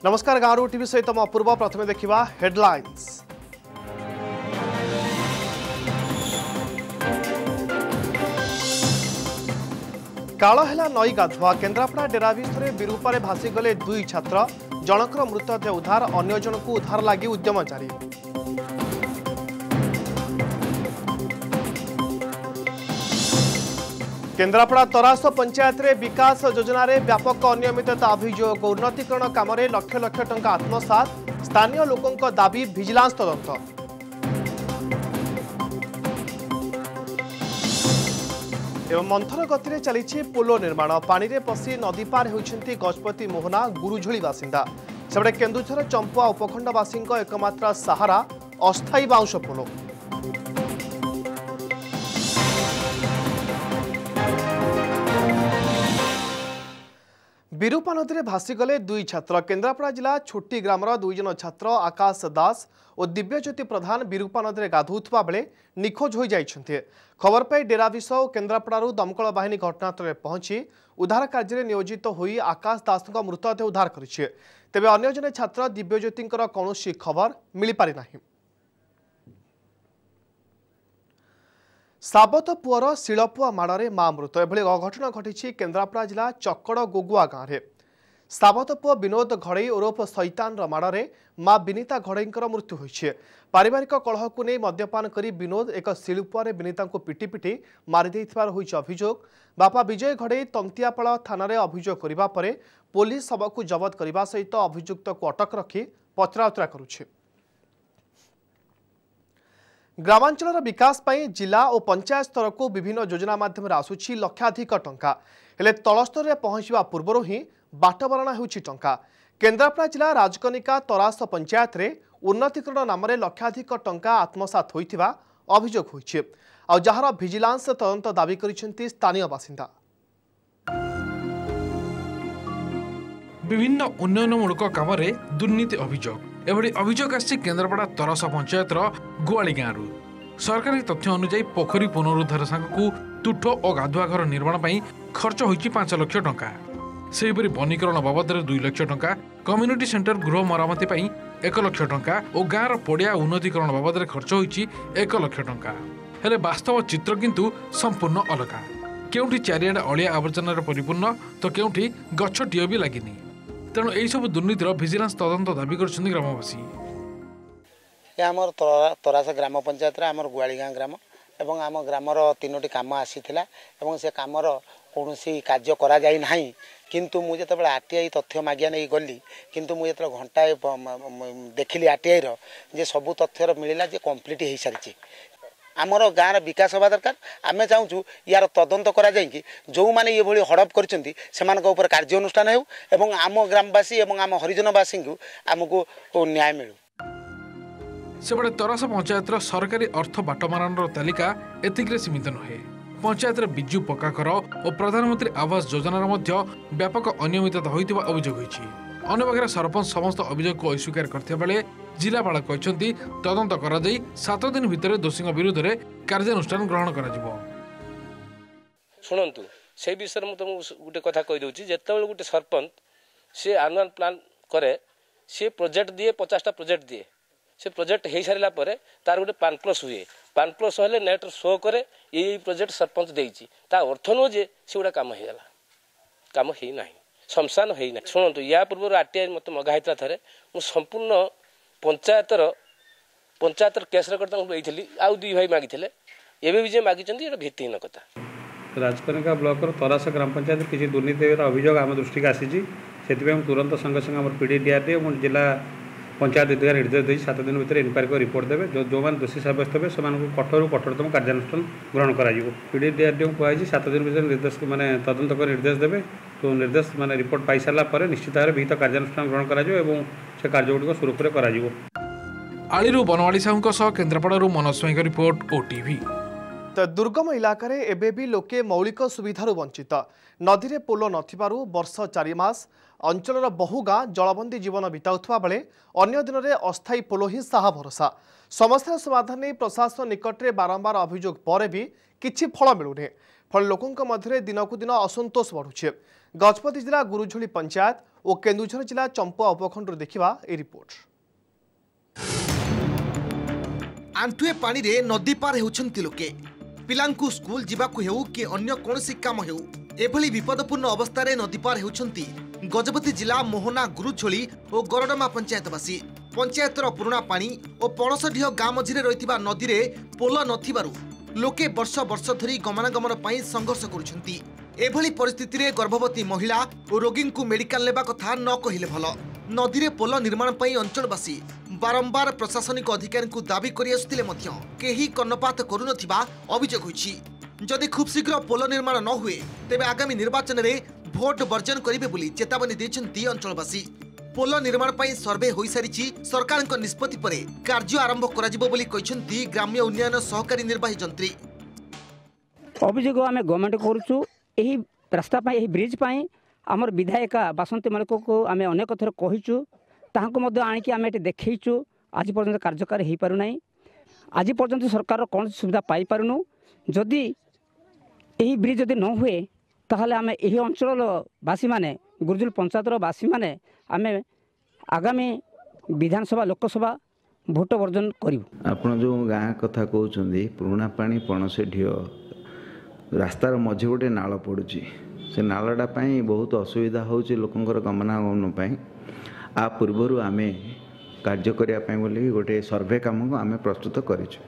नमस्कार गारू टीवी सहित अपूर्व प्रथम देखा हेडलाइंस। कालहेला नई गाधुआ केन्द्रापड़ा डेराविस्तर विरूपारे भासीगले दुई छात्र जनकर मृतदेह उद्धार अन्य जनक उद्धार लगी उद्यम जारी। केन्द्रापड़ा तरास पंचायत रे विकास योजना रे व्यापक अनियमितता अभियोग उन्नतीकरण काम लक्ष लक्ष टंका आत्मसात स्थानीय लोकों दाबी विजिलेंस तदंत। एवं मंथर गति चली पोलो निर्माण पानी रे पसी नदी पार होती गजपति मोहना गुरुझोली बासिंदा सेपटे केन्दुझर चंपुआ उपखंडवासी एकमात्र सहारा अस्थायी बाउंश पोलो। विरूपा नदी में भासीगले दुई छात्र केन्द्रापड़ा जिला छोटी ग्रामर दुई जन छात्र आकाश दास और दिव्यज्योति प्रधान विरूपा नदी में गाधुवा बेले निखोज हो जाइछन्ते। खबर पाई डेराविश और केन्द्रापड़ारू दमकल बाहिनी घटनास्थल में पहुंची उद्धार कार्य नियोजित होई आकाश दास मृतदेह उद्धार करिछे। तेबे अन्य जने छात्र दिव्यज्योतिंकर कौनसी खबर मिल पारि नाही। साबत पुअर शिलपुआ माड़े मां मृत एभली अघटन घटी केन्द्रापड़ा जिला चकड़ गोगुआ गाँव में। साबत पुआ विनोद घड़ई ओरफ शैतान माड़े मां विनीता घड़ई मृत्यु होइछे। पारिवारिक कलह को नहीं मद्यपान करी विनोद एक शिलपुआ विनीता को पिटी पिटी मारी होइछ अभियोग। बापा विजय घड़ई तंतियापाड़ थाना रे अभियोग करिबा परे पुलिस शव को जबत करने सहित अभियुक्त को अटक रखी पचराउचरा करुछे। ग्रामांचल विकास पाई जिला और पंचायत स्तर को विभिन्न योजना माध्यम आसुछि लक्षाधिक टंका हेले तलस्तर में पहुंचवा पूर्व ही बाटबरणा होछि टंका। केन्द्रापड़ा जिला राजकनिका तरास पंचायत रे उन्नतीकरण नाम लक्षाधिक टंका आत्मसात होइथिबा अभियोग होइछे आ जहार विजिलेंस तदंत दाबी करिसेंती स्थानीय बासिंदा। विभिन्न उन्नयनमूलक काम दुर्नीति अभियोग एभली अभियोग आसी केन्द्रापड़ा तरास पंचायत गुआली गाँव सरकारी तथ्य अनुଯାयी पोखरी पुनरुद्धार सांगू तुठ और गाधुआ घर निर्माण पर खर्च होइछि 5 लाख टंका। सेहिपरि वनीकरण बाबद 2 लाख टंका, कम्युनिटी सेंटर गृह मरामती पर 1 लाख टंका और गाँवर पड़िया उन्नतीकरण बाबद खर्च होइछि 1 लाख टंका। हेले वास्तव चित्र किंतु संपूर्ण अलगा। केउठी चारिआडे अलिया आवर्जनार परिपूर्ण तो केउठी गछटिए भी लागिनी। तेणु यही सब दुर्नीतिर विजिलेंस तदंत दाबी कर ग्रामवासी। आमर तरास ग्राम पंचायत आमर गुआली गाँ ग्राम एवं आम ग्रामर 3टी काम आसीथिला एवं से कामर कौनसी कार्य करा जाई नाही। किंतु मुझे जो आरटीआई तथ्य मागिया नहीं गली किंतु मुझे जो घंटाए देखिली आरटीआई जे सबू तथ्य मिलला जे कंप्लीट हो सारी आमर गाँव विकास हवा दरकार। आम चाहूँ यार तदंत करा जाइए जो मैंने ये भली हड़प कर कार्यानुष्ठान हो एवं आम ग्रामवासी एवं आम हरिजनवासी को आमको न्याय मिलू। सेबड़े तरास पंचायत सरकारी अर्थ बाटमारण तालिका एतिक सीमित नुहे। पंचायत विजु पक्का घर और प्रधानमंत्री आवास योजनार व्यापक अनियमितता होइतिबा अभियोग होइछि। अन्य पक्षे सरपंच समस्त अभियोग को अस्वीकार करते बेले जिलापाल कहते तदंत करा 7 दिन भितर दोषी विरुद्ध में कार्यानुष्ठान ग्रहण करा। शुणु से विषय में तुमको गोटे कथा कहीदे जो गोटे सरपंच सी आनुआल प्लान करे सी प्रोजेक्ट दिए 50टा प्रोजेक्ट दिए से प्रोजेक्ट हो सारा पर तार गोटे पान प्लस हुए पान प्लस हेल्ले नेट शो करे ये प्रोजेक्ट सरपंच देती अर्थ नुह जे से गोटा कम होगा कम ही ना शमशान है ना। शुणु या पूर्व आरटीआई मत मगाही थे मु संपूर्ण पंचायतर केस रेकर्ड देती आउ 2 भाई मागी एवं भी जे मागी भित्तिहीन कथा। राजकनिका ब्लॉक तरास ग्राम पंचायत किसी दुर्नीति अभियोग आम दृष्टि की आसी तुरंत संगे संगे आम पीडी डीआरडी और जिला पंचायत अधिकारी निर्देश दी 7 दिन भितर इनक्वारी को रिपोर्ट देवे जो मैंने दोषी सब्यस्त हे से कठोर कठोरतम कार्यानुष्ठान ग्रहण कर पीडी डीआरडी को कहुई 7 दिन भितर निर्देश माने तदंत कर निर्देश देवे तो निर्देश माने रिपोर्ट पाई सारा पर निश्चित भाव विहित कार्यानुष्ठान ग्रहण कर कार्यगुड़िक सुरूखुरे कर। आलीरू बनवाड़ी साहू केन्द्रापड़ारू मनोज स्वाईं रिपोर्ट ओटीवी। तो दुर्गम इलाका रे एबे भी लोके मौलिक सुविधार वंचित नदी रे पोलो नथिबारु वर्ष 4 मास अंचलर बहु गाँ जलबंदी जीवन बिताउथबा बेले अन्य दिन में अस्थायी पोलो ही साहा भरोसा। समस्या समाधान नहीं प्रशासन निकट में बारंबार अभियोग पर भी किछि फल मिलुने फल लोकों मध्य दिनकू दिन असंतोष बढ़ुछे। गजपति जिला गुरुझोली पंचायत और केन्दुझर जिला चंपुआ उपखंड देखा ए रिपोर्ट। आंठुए पानी रे नदी पार होउछंती लोके पिलांकु स्कूल जीवाकु हेउ कि अन्य कोनोसी काम हेउ एभली विपदपूर्ण अवस्था रे नदी पार होउछंती गजपति जिला मोहना गुरुछोली और गरडमा पंचायतवासी। पंचायतर पुराणा पानी और पणसढिह गाँ मझिरे रहिथिबा नदी रे पोल नथिबारु लोके वर्ष वर्ष धरी गमनागमन पई संघर्ष करुछंती। एभली परिस्थिति रे गर्भवती महिला और रोगी को मेडिकल लेबा कथा न कहिले भल। नदी रे पोल निर्माण पई अंचलवासी बारंबार प्रशासनिक अधिकारी को दाबी करि आसुथिले मध्य केही कर्णपात करू नथिबा अभियोग होइछि। जदि खूब शीघ्र पोल निर्माण न हुए तेबे आगामी निर्वाचन रे भोट वर्जन करिवे बोली चेतावनी दैछन्ती अंचलवासी। पोल निर्माण पई सर्वे होई सारिछि। सरकारक निष्पत्ति परे कार्य आरंभ कराजिबो बोली कहिसन्ती ग्राम्य उन्नयन सहकारी निर्वाही जंत्री। अभियोग आमे गवर्नमेंट करूछु एही रास्ता पई एही ब्रिज पई हमर विधायिका बासंती मलिक को आमे अनेक थर कहिछु ताहाको मध्य आनिकी आमे एटे देखैछु। आज पर्यंत कार्यकारी हेई पारु नाही। आज पर्यंत सरकार कौन सुविधा पाई पारुनु। जदि एही ब्रिज जदि न हुए ताहले आमे एही अंचल वासी माने गुरुजुल पंचायतर वासी माने आमे आगामी विधानसभा लोकसभा भोट वर्जन करिवु। आपण जो गाँ कथा कहउछन्दी पुराणा पानी पणसढिह रास्तार मझे गोटे नाल पड़ुची से नालटा पाई बहुत असुविधा होउची लोकंकर गमनागमन पाई। आ पूर्वरु आमे कार्य करिया पाई बोली गोटे सर्वे काम को आमे प्रस्तुत करिछु।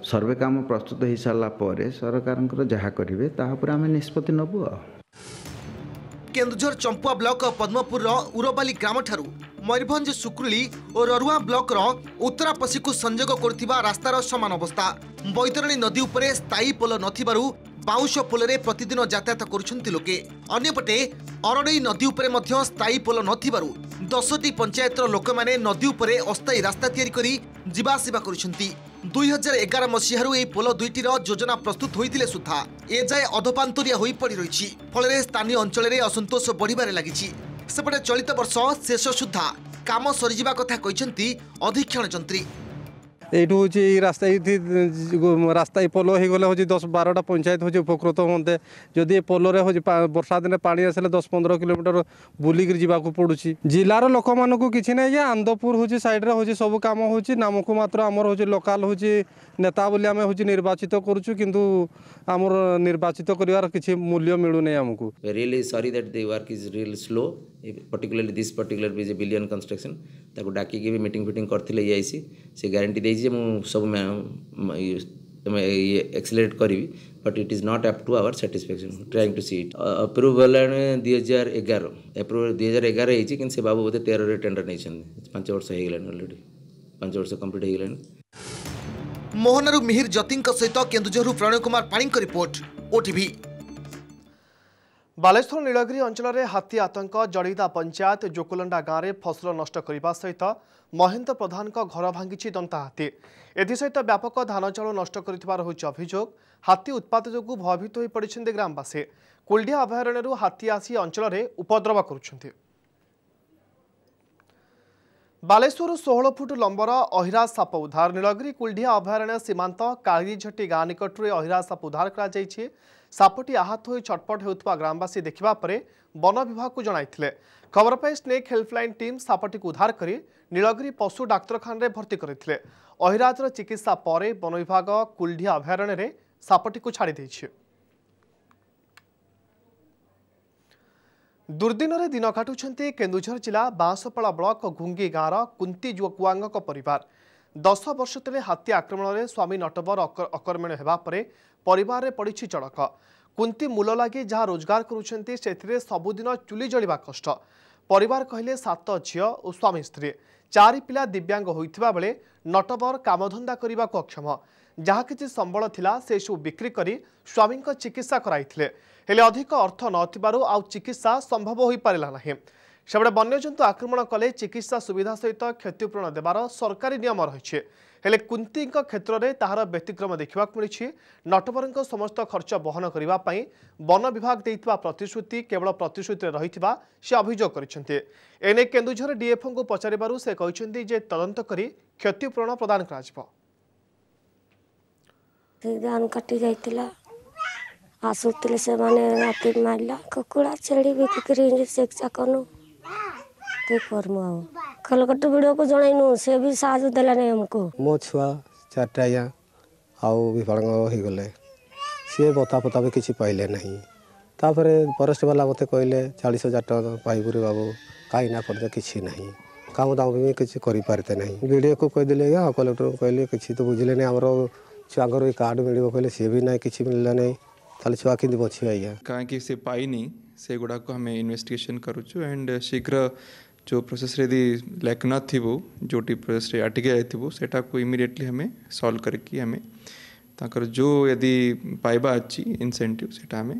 सर्वे काम प्रस्तुत हो सारा पर सरकार जहाँ करेंगे तापर आम निष्पत्ति नबु। केन्दुझर चंपुआ ब्लॉक पद्मपुर उरबाली ग्राम ठारू मयूरभंज सुक्रुली और ररुआ ब्लॉक उत्तरा पशी को संयोग करथिबा रास्तार समान अवस्था। बैतरणी नदी उपरे स्थायी पोल नथिबारु बाउंश पोलरे प्रतिदिन यातायात करुछन्ति लोके। अन्यपटे अरडई नदी उपरे मध्य स्थायी पोल नथिबारु 10टी पंचायतर लोक माने नदी उपरे अस्थायी रास्ता तैयारी करी जीवा आसिबा करुछन्ति। 2011 मसीहारू एही पोल दुईटीर योजना प्रस्तुत होइतिले सुद्धा एजाए अधपान्तरिया होई पड़ी रहिछि। फलरे स्थानीय अंचल रे असंतोष बढ़िबारे लागिछि। सेपटे चलित वर्ष शेष सुद्धा काम सरीजिबा कथा कहिसन्ति अधीक्षण जंत्री। এইটু হচ্ছে এই রাস্তায় পোল হয়ে গেলে হচ্ছে 10-12টা পঞ্চায়েত হচ্ছে উপকৃত হতে। যদি এই পোলরে হচ্ছে বর্ষা দিনে পানি আসলে 10-15 কিলোমিটার বুলিকি যাওয়া পড়ুছি। জেলার লোক মানুষ কিছু নাই যে আনন্দপুর হচ্ছে সাইড্রে হচ্ছে সব কাম হচ্ছে নামকু মাত্র আমার হচ্ছে লোকাল হচ্ছে নেতা বলে আমি হচ্ছে নির্বাচিত করছু কিন্তু আমার নির্বাচিত করিবার কিছু মূল্য মিলু নাই আমকু। Really sorry that the work is real slow, particularly this particular is a billion construction. ताको डाकी के भी मीटिंग फिटिंग करथिले आईसी से गारंटी देई जे मु सब एक्सेलरेट करी but it is not up to our satisfaction trying to see it approval 2011 approval 2011 ହେଇଛି କିନ୍ତୁ ସେ ବାବୁ ବୋଧେ 13 ରେ टेंडर नै छन 5 वर्ष हे गेलन ऑलरेडी 5 वर्ष कंप्लीट हे गेलन। मोहनरू मिहिर जतिंक सहित केन्दुझरु प्रणय कुमार पाणीक रिपोर्ट ओटीवी। बालेश्वर नीलगिरी अंचल में हाथी आतंक जड़ीदा पंचायत जोकुलंडा गाँव में फसल नष्ट करने सहित महेन्द्र प्रधान घर भांगी दंता हाथी। एसत व्यापक धान चाउल नष्ट कर अभियोग। हाथी उत्पात जो भयभीत हो पड़ते ग्रामवासी। कुलडिया अभयारण्य हाथी आसी अंचल में उपद्रव करुछन्ति। Baleshwar 16 foot lumbar Ahiraj shop उद्धार। नीलगिरी कुलडिया अभयारण्य सीमांत कालीझटी गाँ निकट में अहिराज साप उद्धार कर सापटी आहत हो छटपट होता ग्रामवासी देखा वन विभाग को जणाइथिले। खबर पाई स्नेक हेल्पलाइन टीम सापटी को उद्धार कर नीलगिरी पशु डाक्तरखाना भर्ती करथिले। अहिराजर चिकित्सा पर वन विभाग कुलडिया अभयारण्य में सापटी को छाड़ी देछि। दुर्दिन में दिन काटुछन्ति केन्दुझर जिला बांसपाड़ा ब्लॉक घुंगी गाँव कुंती जुआंग परिवार। 10 वर्ष तले हाथी आक्रमण में स्वामी नटवर अकर्मण्य होगा परिवार में पड़ी चड़क। कुंती मूल लगे जहाँ रोजगार करुछन्ति सेथिरे सबुदिन चुली जलिबा कष्ट। परिवार कहले 7 झील और स्वामी स्त्री 4 पिला दिव्यांग होइथिबा बेले नटवर कामधंदा करने को अक्षम। जहाँ किछि संबल थिला से सब बिक्री करी स्वामी चिकित्सा कराइथिले हेले अधिक अर्थ नथिबारु आउ चिकित्सा संभव हो पारिला नाही। सेबडे वन्यजंतु आक्रमण कले चिकित्सा सुविधा सहित क्षतिपूरण देवार सरकारी नियम रही हेले कुंती क्षेत्र में ताहार व्यतिक्रम देखा मिली। नटवर समस्त खर्च बहन करने वन विभाग देइथिबा प्रतिश्रुति केवल प्रतिश्रुति रही से अभियोग करछन्ते। एने केन्दुझर डीएफओ को पचारिबारु से कहछन्ती जे तदंत करी क्षतिपूरण प्रदान कराजिबो। धान काटी जाइतिला आसुतिले से माने राति मारला कुकुड़ा छेड़ी बिक्री से कनु के करमु आ खलकट वीडियो को जणाइनु से भी साहय देलानी हमको मो छुआ 4टा या आउ विभाग हो गले सी बता पता भी किसी पाइले नहीं तापर फरेस्ट वाला मत कहले 40,000 टका पाइबुरे बाबू कहीं ना पड़ते किसी नहीं काम दाम भी किसी करते नहीं वीडियो को कहदेले कलेक्टर को कहले किसी तो बुझे नहीं आमर छुआर कार्ड मिल कहले सी भी ना कि मिलला नहीं ताले छुआ कि बची आज्ञा कहीं से पाई नहीं से गुड़ा को हमें इन्वेस्टिगेशन करुचु एंड शीघ्र जो प्रोसेस रे लैक न थी जो प्रोसेस रे अटके जाइथिबो सेटा को इमीडिएटली हमें सॉल्व करके हमें ताकर जो यदि पाइबा अच्छी इंसेंटिव सेटा हमें